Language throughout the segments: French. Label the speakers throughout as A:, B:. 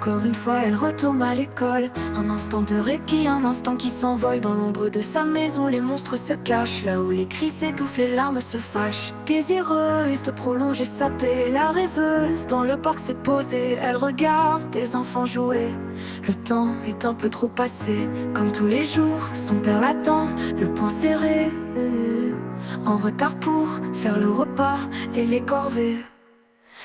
A: Encore une fois elle retourne à l'école. Un instant de répit, un instant qui s'envole. Dans l'ombre de sa maison les monstres se cachent. Là où les cris s'étouffent, les larmes se fâchent. Désireuse de prolonger sa paix, la rêveuse dans le parc s'est posée. Elle regarde des enfants jouer. Le temps est un peu trop passé. Comme tous les jours, son père l'attend, le poing serré, en retard pour faire le repas et les corvées.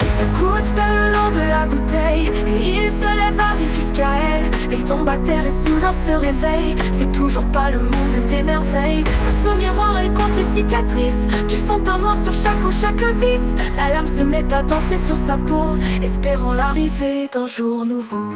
A: Le coude le long de la bouteille et il se lève, arrive jusqu'à elle. Elle tombe à terre et soudain se réveille. C'est toujours pas le monde des merveilles. Face au miroir elle compte les cicatrices, du fond d'un noir sur chaque peau, chaque vis. La lame se met à danser sur sa peau, espérant l'arrivée d'un jour nouveau.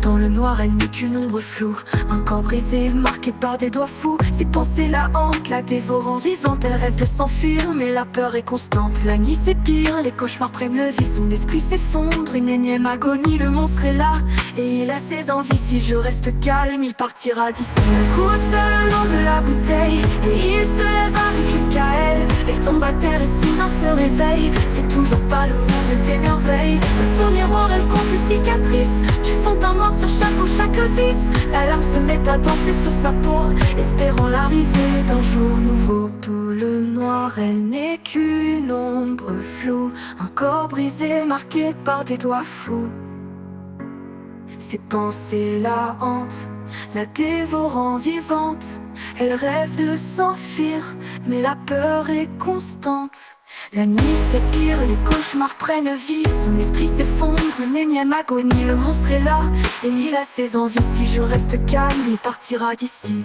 A: Dans le noir, elle n'est qu'une ombre floue, un corps brisé, marqué par des doigts fous. Ses pensées la hantent, la dévorant vivante. Elle rêve de s'enfuir, mais la peur est constante. La nuit c'est pire, les cauchemars prennent le vie. Son esprit s'effondre, une énième agonie. Le monstre est là, et il a ses envies. Si je reste calme, il partira d'ici. Le coude le long de la bouteille, et il se lève, arrive jusqu'à elle. Elle tombe à terre et soudain se réveille. C'est toujours pas le monde des merveilles. Face au miroir, elle compte les cicatrices, du fond d'un noir sur chaque peau, chaque vis. La lame se met à danser sur sa peau, espérant l'arrivée d'un jour nouveau. Tout le noir, elle n'est qu'une ombre floue, un corps brisé, marqué par des doigts fous. Ses pensées la hantent, la dévorant vivante. Elle rêve de s'enfuir, mais la peur est constante. La nuit c'est pire, les cauchemars prennent vie. Son esprit s'effondre, une énième agonie. Le monstre est là, et il a ses envies. Si je reste calme, il partira d'ici.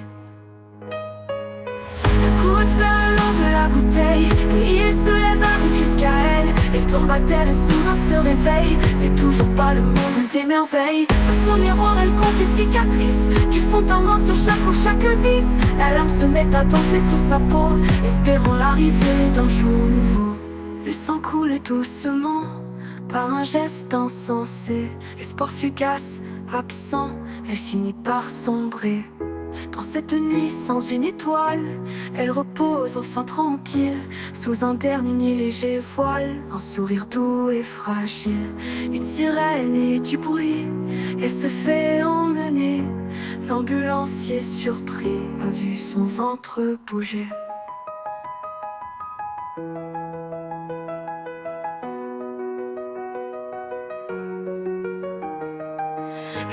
A: Le coude le long de la bouteille, et il se lève, arrive jusqu'à elle. Elle tombe à terre et soudain se réveille. C'est toujours pas le monde des merveilles. Face au miroir, elle compte les cicatrices, du fond d'un noir sur chaque peau, chaque vis. La lame se met à danser sur sa peau, espérant l'arrivée d'un jour nouveau. Le sang coule doucement, par un geste insensé. Espoir fugace, absent, elle finit par sombrer. Dans cette nuit sans une étoile, elle repose enfin tranquille, sous un dernier léger voile, un sourire doux et fragile. Une sirène et du bruit, elle se fait emmener. L'ambulancier surpris a vu son ventre bouger.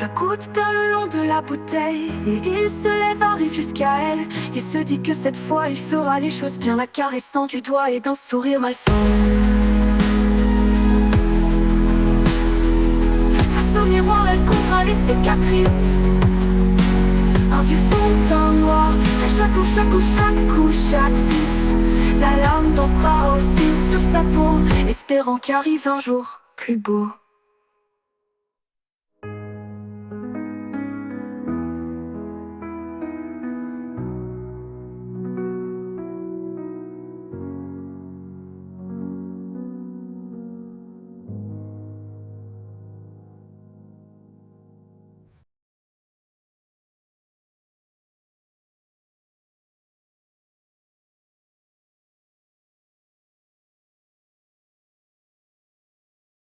A: La goutte perd le long de la bouteille, et il se lève, arrive jusqu'à elle. Il se dit que cette fois il fera les choses bien, la caressant du doigt et d'un sourire malsain. Face au miroir, elle comptera les cicatrices, un vieux fond d'un noir, à chaque coup, chaque coup, chaque coup, chaque vis. La lame dansera aussi sur sa peau, espérant qu'arrive un jour plus beau.